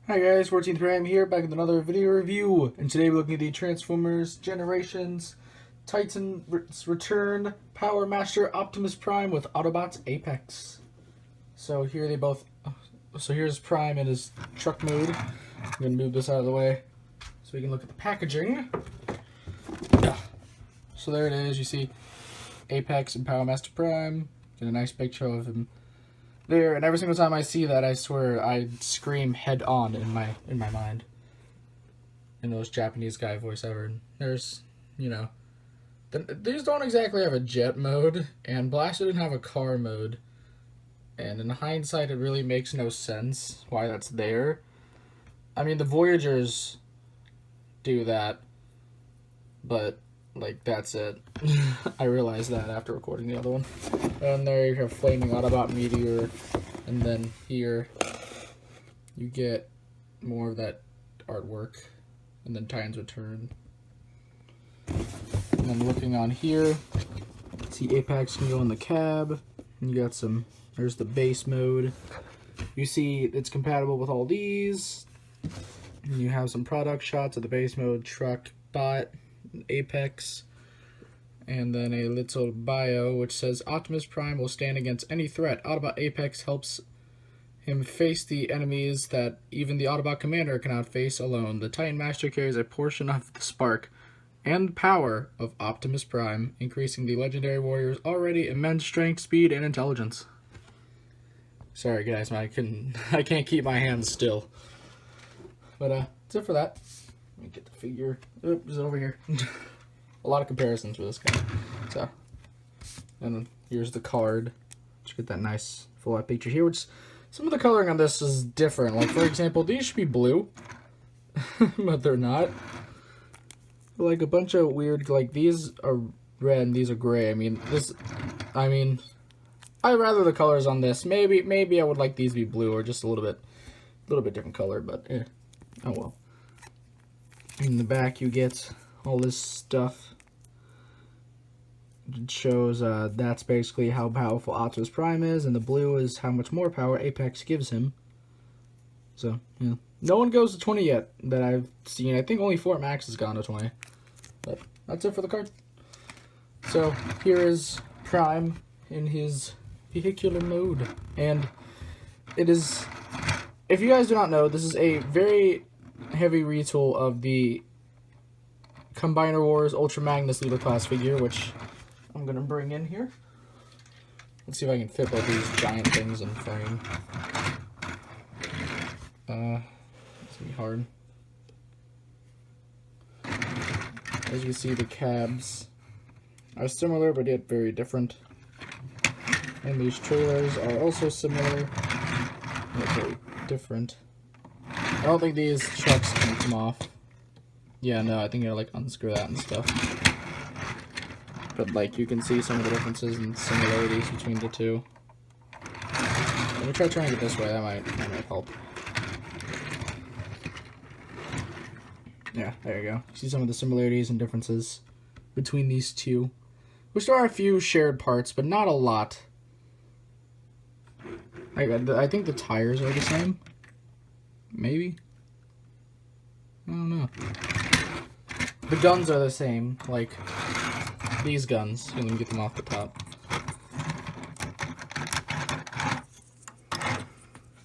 Hi guys, 14th Prime here, back with another video review, and today we're looking at the Transformers Generations Titan's Return Powermaster Optimus Prime with Autobots Apex. So here they both, so here's Prime in his truck mode. I'm going to move this out of the way so we can look at the packaging. So there it is, you see Apex and Powermaster Prime, get a nice picture of him there, and every single time I see that, I swear I scream head on in my mind. In those Japanese guy voiceover. There's, you know, these don't exactly have a jet mode, and Blaster didn't have a car mode. And in hindsight, it really makes no sense why that's there. I mean, the Voyagers do that, but like that's it. I realized that after recording the other one. And there you have Flaming Autobot Meteor, and then here you get more of that artwork, and then Titan's Return. And then looking on here, see Apex can go in the cab, and you got some, there's the base mode. You see it's compatible with all these, and you have some product shots of the base mode, truck, bot, Apex, and then a little bio which says Optimus Prime will stand against any threat. Autobot Apex helps him face the enemies that even the Autobot Commander cannot face alone. The Titan Master carries a portion of the spark and power of Optimus Prime, increasing the legendary warrior's already immense strength, speed, and intelligence. Sorry guys, I can't keep my hands still. But that's it for that. Let me get the figure. Oops, is it over here? A lot of comparisons for this guy. So, and then here's the card. Just get that nice full art picture here, which some of the coloring on this is different. Like, for example, these should be blue, but they're not. Like, a bunch of weird, like, these are red and these are gray. I'd rather the colors on this. Maybe I would like these to be blue or just a little bit different color, but oh well. In the back, you get all this stuff. It shows that's basically how powerful Optimus Prime is, and the blue is how much more power Apex gives him. So, yeah. No one goes to 20 yet that I've seen. I think only Fort Max has gone to 20. But that's it for the card. So, here is Prime in his vehicular mode. And it is, if you guys do not know, this is a very heavy retool of the Combiner Wars Ultra Magnus Leader class figure, which I'm gonna bring in here. Let's see if I can fit both these giant things in frame. It's gonna be hard. As you see, the cabs are similar, but yet very different. And these trailers are also similar, yet very different. I don't think these trucks can come off. Yeah, no, I think you gotta like unscrew that and stuff. But like you can see some of the differences and similarities between the two. Let me try turning it this way, that might help. Yeah, there you go. See some of the similarities and differences between these two. Which there are a few shared parts, but not a lot. I think the tires are the same. Maybe? I don't know. The guns are the same, like these guns. Let me get them off the top.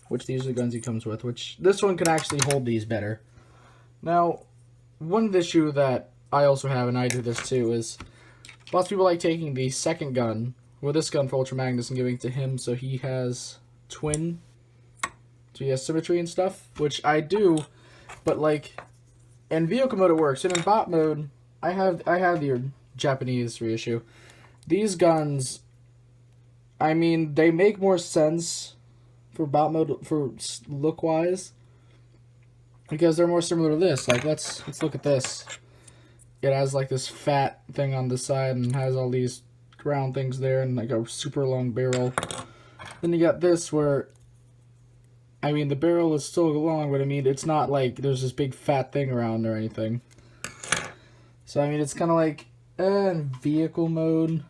Which these are the guns he comes with, which this one can actually hold these better. Now, one issue that I also have, and I do this too, is lots of people like taking the second gun, or this gun for Ultra Magnus, and giving it to him so he has twin, so he has symmetry and stuff, which I do, but like, in vehicle mode it works, and in bot mode, I have the Japanese reissue. These guns, I mean, they make more sense for bot mode, for look-wise, because they're more similar to this. Like, let's look at this. It has like this fat thing on the side, and has all these round things there, and like a super long barrel. Then you got this where, I mean, the barrel is still long, but I mean, it's not like there's this big fat thing around or anything. So, I mean, it's kind of like, in vehicle mode,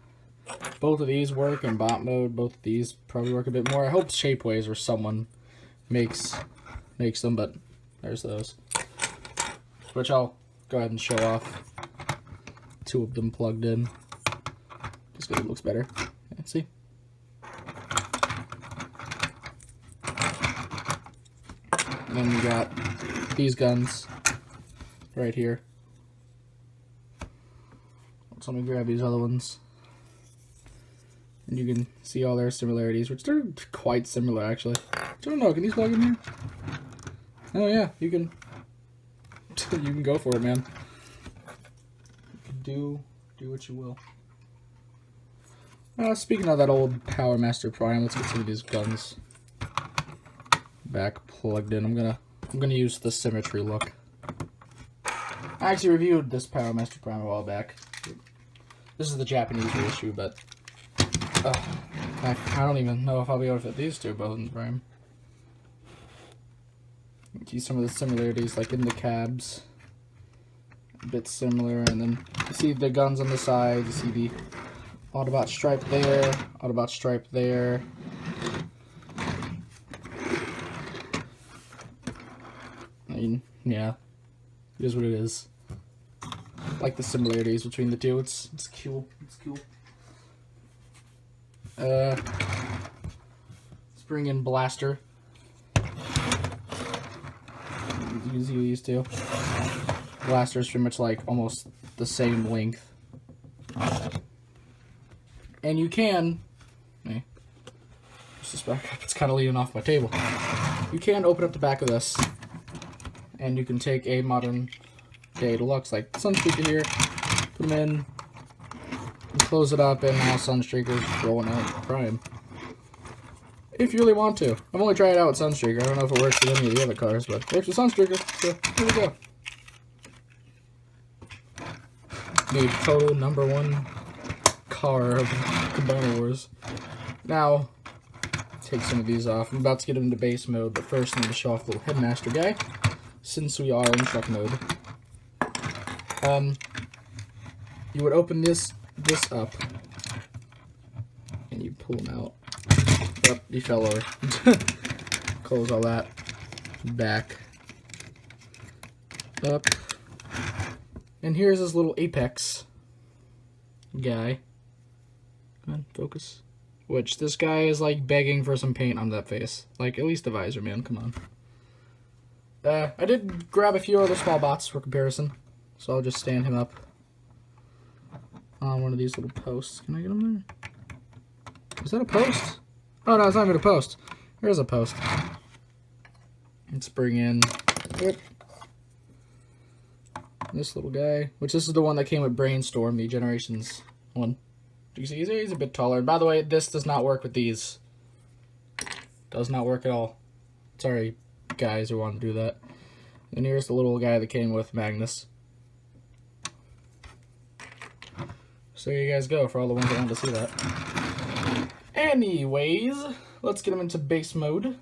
both of these work. In bot mode, both of these probably work a bit more. I hope Shapeways or someone makes them, but there's those. Which I'll go ahead and show off. 2 of them plugged in. Just because it looks better. Yeah, see? And then we got these guns right here. So let me grab these other ones. And you can see all their similarities, which they're quite similar actually. I don't know, can these plug in here? Oh yeah, you can you can go for it, man. Do what you will. Speaking of that old Powermaster Prime, let's get some of these guns back plugged in. I'm gonna use the symmetry look. I actually reviewed this Powermaster Prime a while back. This is the Japanese reissue, but I don't even know if I'll be able to fit these 2 both in the frame. See some of the similarities, like in the cabs, a bit similar, and then you see the guns on the side. You see the Autobot stripe there, Autobot stripe there. I mean, yeah, it is what it is. I like the similarities between the 2. It's cool. It's cool. Let's bring in Blaster. Use these 2. Blaster's pretty much like almost the same length. And you can, just back up, it's kind of leaning off my table. You can open up the back of this, and you can take a modern day deluxe like Sunstreaker here, put them in, and close it up, and now Sunstreaker's rolling out Prime. If you really want to. I've only tried it out with Sunstreaker. I don't know if it works with any of the other cars, but it works with Sunstreaker, so here we go. The total #1 car of Combiner Wars. Now, take some of these off. I'm about to get into base mode, but first I need to show off the little Headmaster guy, since we are in truck mode. You would open this up, and you pull him out. Oh, he fell over. Close all that. Back. Up. And here's his little Apex guy. Come on, focus. Which, this guy is like begging for some paint on that face. Like, at least the visor, man, come on. I did grab a few other small bots for comparison. So I'll just stand him up on one of these little posts. Can I get him there? Is that a post? Oh no, it's not even a post. Here's a post. Let's bring in this little guy, which this is the one that came with Brainstorm, the Generations one. Do you see he's a bit taller? And by the way, this does not work with these. Does not work at all. Sorry, guys who want to do that. And here's the little guy that came with Magnus. So there you guys go for all the ones that want to see that. Anyways, let's get them into base mode.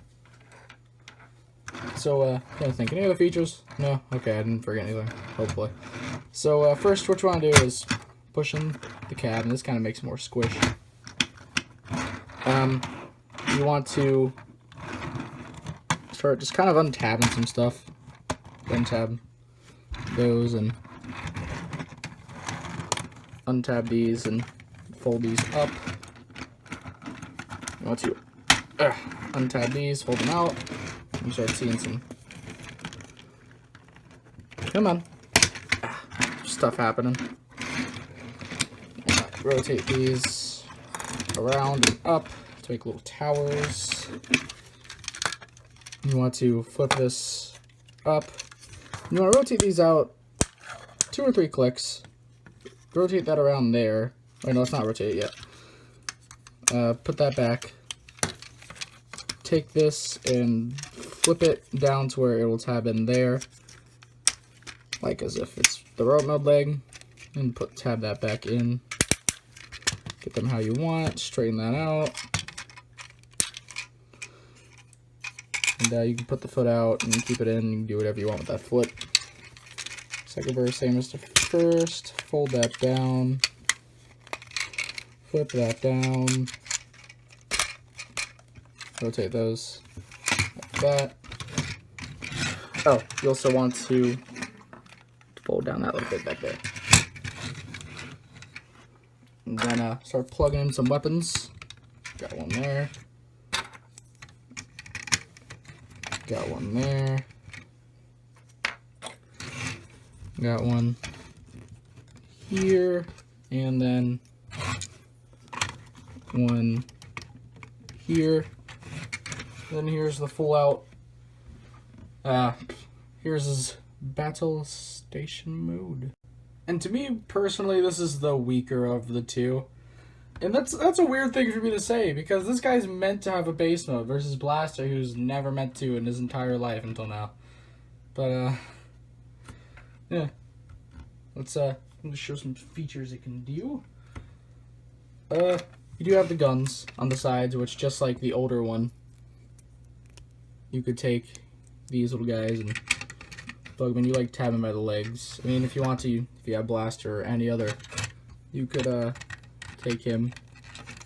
So, I think any other features? No? Okay, I didn't forget anything, hopefully. So, first what you want to do is push in the cab, and this kind of makes it more squish. You want to start just kind of untabbing some stuff. Untab those and untab these and fold these up. You want to untab these, fold them out. You start seeing some, come on, stuff happening. Rotate these around and up to make little towers. You want to flip this up. You want to rotate these out 2 or 3 clicks. Rotate that around there. Wait, no, it's not rotated yet. Put that back. Take this and flip it down to where it will tab in there, like as if it's the road mode leg, and tab that back in. Get them how you want, straighten that out, and you can put the foot out and keep it in. You can do whatever you want with that foot. Second verse, same as the first. Fold that down, flip that down. Rotate those like that. Oh, you also want to fold down that little bit back there. And then start plugging in some weapons. Got one there. Got one there. Got one here. And then one here. Then here's the full out. Here's his battle station mode. And to me personally, this is the weaker of the two. And that's a weird thing for me to say, because this guy's meant to have a base mode versus Blaster, who's never meant to in his entire life until now. But yeah. Let's show some features it can do. You do have the guns on the sides, which just like the older one, you could take these little guys and plug them in. You like tab them by the legs. I mean, if you want to, if you have Blaster or any other, you could take him,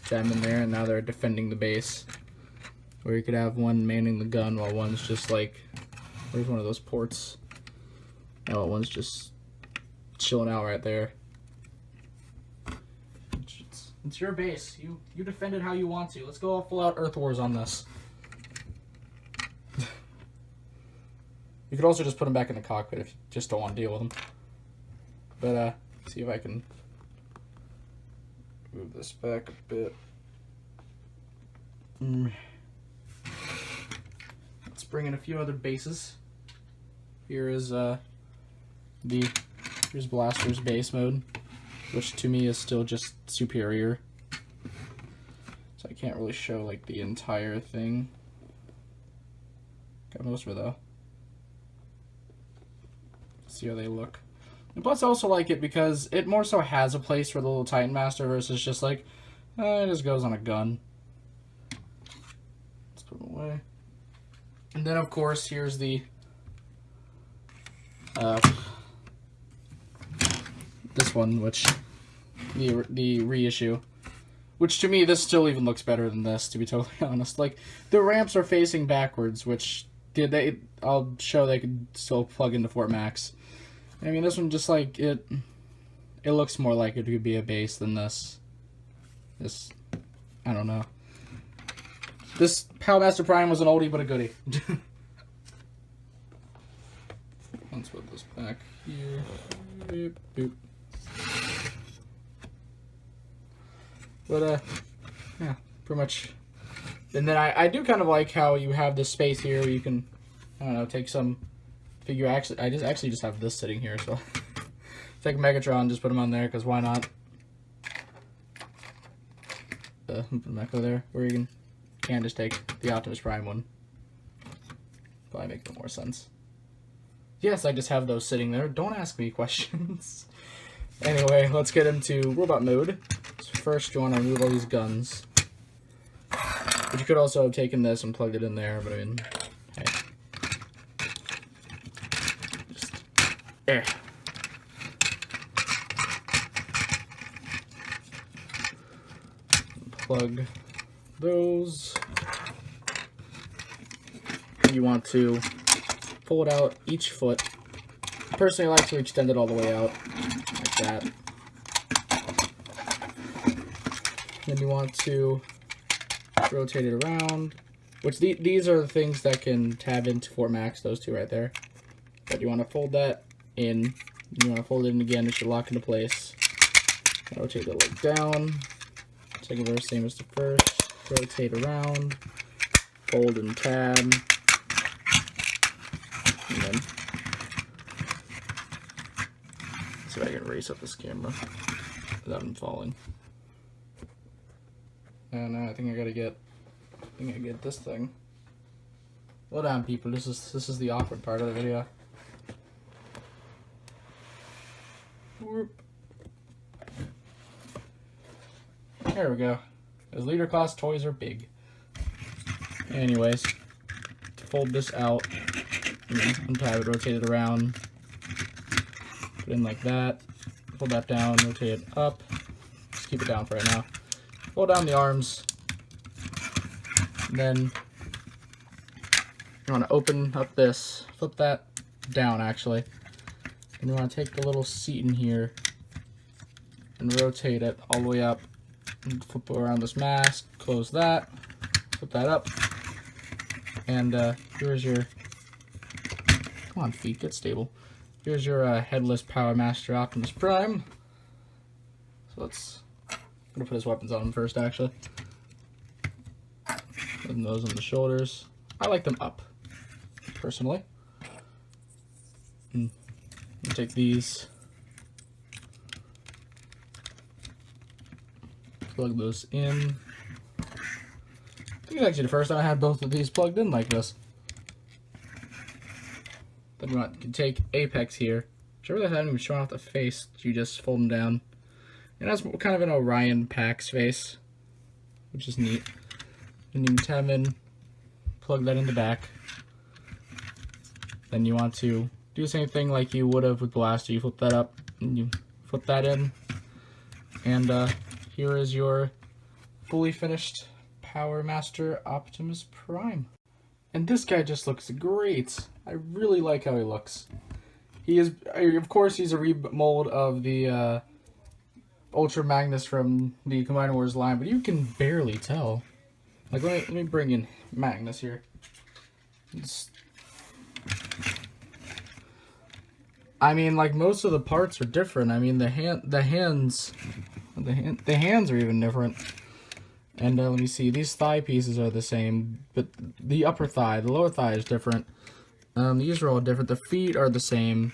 tab him in there, and now they're defending the base. Or you could have one manning the gun while one's just like, where's one of those ports? Oh, one's just chilling out right there. It's your base. You defend it how you want to. Let's go all full out Earth Wars on this. You could also just put them back in the cockpit if you just don't want to deal with them. But see if I can move this back a bit. Let's bring in a few other bases. Here is here's Blaster's base mode, which to me is still just superior. So I can't really show like the entire thing. Got most of it though. See how they look. And plus I also like it because it more so has a place for the little Titan Master versus just like, it just goes on a gun. Let's put them away. And then of course here's the this one, which the reissue, which to me this still even looks better than this, to be totally honest. Like the ramps are facing backwards, which I'll show they could still plug into Fort Max. I mean, this one just like it looks more like it could be a base than this. I don't know. This Powermaster Prime was an oldie but a goodie. Let's put this back here. Boop, boop. But yeah, pretty much. And then I do kind of like how you have this space here where you can, I don't know, take some figure. Actually, I actually just have this sitting here, so take Megatron, just put him on there because why not? Put Mecha there, where you can just take the Optimus Prime one. Probably make more sense. Yes, I just have those sitting there. Don't ask me questions. Anyway, let's get into robot mode. So first, you want to remove all these guns. But you could also have taken this and plugged it in there, but I mean, hey. Just, Plug those. You want to fold out each foot. Personally, I like to extend it all the way out, like that. Then you want to rotate it around, which these are the things that can tab into Fort Max, those two right there. But you want to fold that in, you want to fold it in again, it should lock into place. Rotate the leg down, second verse, same as the first, rotate around, fold and tab, and then see if I can raise up this camera without him falling. And I think I get this thing. Hold on, people. This is the awkward part of the video. Whoop. There we go. Those leader class toys are big. Anyways, to fold this out, untab it, rotate it around, put it in like that, fold that down, rotate it up. Just keep it down for right now. Fold down the arms, and then You want to open up this, flip that down actually, and you want to take the little seat in here and rotate it all the way up, and flip around this mask, close that, flip that up, and here's your, come on feet, get stable. Here's your headless Powermaster Optimus Prime. So I'm gonna put his weapons on him first actually. Putting those on the shoulders. I like them up, personally. And take these, plug those in. I think it's actually the first time I had both of these plugged in like this. Then you can take Apex here, which I really haven't even shown off the face. You just fold them down. It has kind of an Orion Pax face, which is neat. And you tab in, plug that in the back. Then you want to do the same thing like you would have with Blaster. You flip that up, and you flip that in. And here is your fully finished Powermaster Optimus Prime. And this guy just looks great. I really like how he looks. He is, of course, he's a remold of the Ultra Magnus from the Combiner Wars line, but you can barely tell. Like, let me bring in Magnus here. I mean, like, most of the parts are different. I mean, the hands are even different. And let me see, these thigh pieces are the same, but the upper thigh, the lower thigh is different. These are all different. The feet are the same.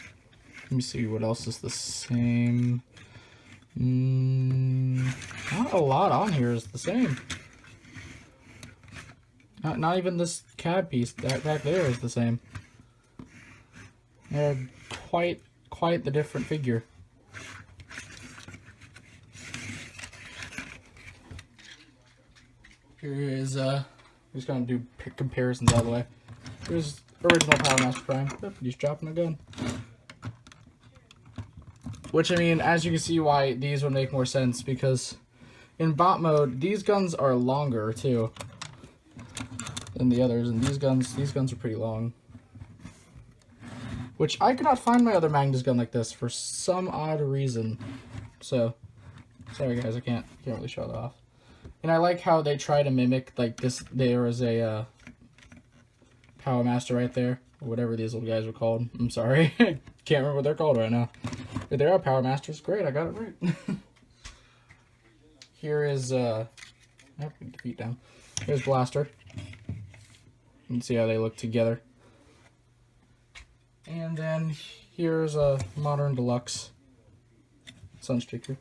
Let me see what else is the same. Not a lot on here is the same. Not even this cab piece back there is the same. They're quite the different figure. Here is I'm just gonna do comparisons all the way. Here's original Powermaster Prime. Oop, he's dropping a gun. Which, I mean, as you can see why these would make more sense, because in bot mode these guns are longer too than the others, and these guns are pretty long. Which I could not find my other Magnus gun like this for some odd reason. So sorry guys, I can't really show that off. And I like how they try to mimic, like, this. There is a Powermaster right there, or whatever these little guys are called. I'm sorry, I can't remember what they're called right now. But they are Powermasters. Great, I got it right. Here is I have to put the feet down. Here's Blaster. You can see how they look together. And then here's a Modern Deluxe Sunstreaker.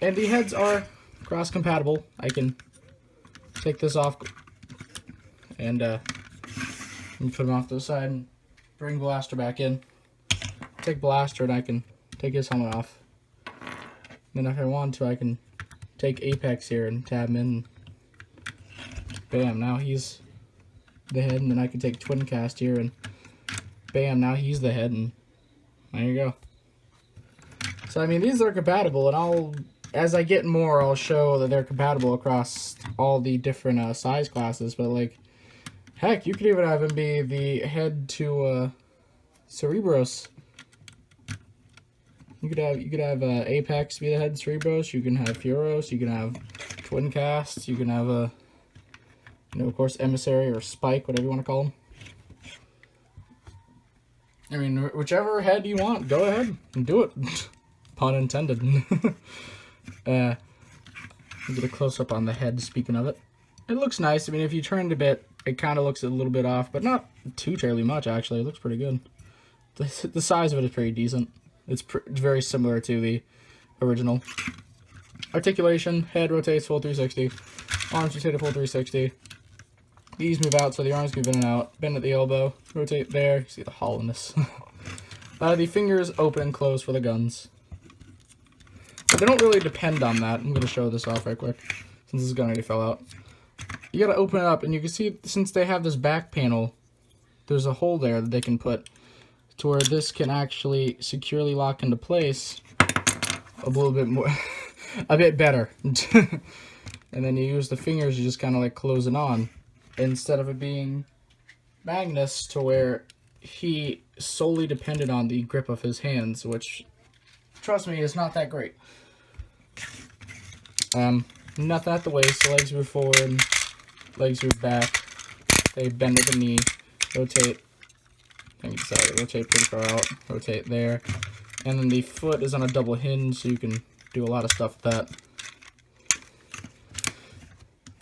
And the heads are cross-compatible. I can take this off and put them off to the side and bring Blaster back in. Take Blaster and I can take his helmet off. Then if I want to, I can take Apex here and tab him in. Bam, now he's the head, and then I can take Twin Cast here and bam, now he's the head, and there you go. So I mean, these are compatible, and as I get more, I'll show that they're compatible across all the different size classes. But like, heck, you could even have him be the head to Cerebros. You could have Apex be the head Cerebros. You can have Furos. You can have Twin Cast. You can have of course, Emissary or Spike, whatever you want to call them. I mean, whichever head you want, go ahead and do it. Pun intended. Get a close-up on the head, speaking of it. It looks nice. I mean, if you turned a bit, it kind of looks a little bit off, but not too terribly much, actually. It looks pretty good. The size of it is pretty decent. It's very similar to the original. Articulation, head rotates full 360. Arms rotate a full 360. These move out, so the arms move in and out. Bend at the elbow, rotate there. You see the hollowness. The fingers open and close for the guns. But they don't really depend on that. I'm going to show this off right quick, since this gun already fell out. You got to open it up, and you can see, since they have this back panel, there's a hole there that they can put to where this can actually securely lock into place a little bit more, a bit better. And then you use the fingers, you just kind of like close it on. instead of it being Magnus, to where he solely depended on the grip of his hands, which, trust me, is not that great. Nothing at the waist. The legs move forward, legs move back. They bend at the knee, rotate. I think sorry, rotate pretty far out, rotate there, and then the foot is on a double hinge, so you can do a lot of stuff with that.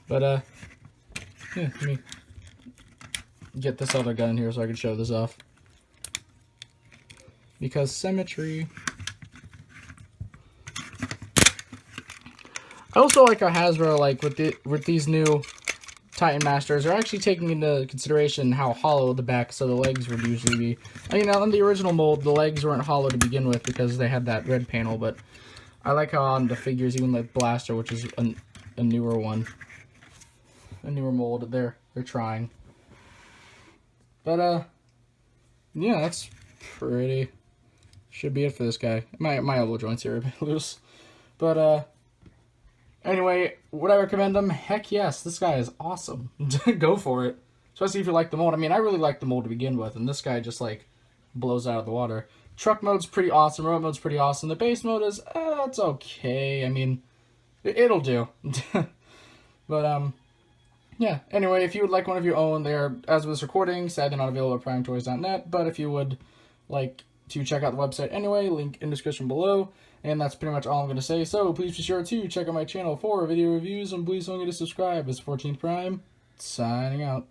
But yeah, let me get this other gun here so I can show this off. Because symmetry. I also like how Hasbro, like with these new Titan Masters, are actually taking into consideration how hollow the backs of the legs would usually be. You know, in the original mold, the legs weren't hollow to begin with because they had that red panel, but I like how on the figures, even like Blaster, which is a newer one, a newer mold, they're trying. But yeah, that's pretty. Should be it for this guy. My elbow joints here are a bit loose, but anyway, would I recommend him? Heck yes, this guy is awesome. Go for it. Especially if you like the mold. I mean, I really like the mold to begin with, and this guy just, like, blows out of the water. Truck mode's pretty awesome. Road mode's pretty awesome. The base mode is, it's okay. I mean, it'll do. But, yeah. Anyway, if you would like one of your own, they are, as of this recording, sadly not available at primetoys.net, but if you would like to check out the website anyway, link in the description below. And that's pretty much all I'm going to say. So please be sure to check out my channel for video reviews, and please don't forget to subscribe. It's 14th Prime, signing out.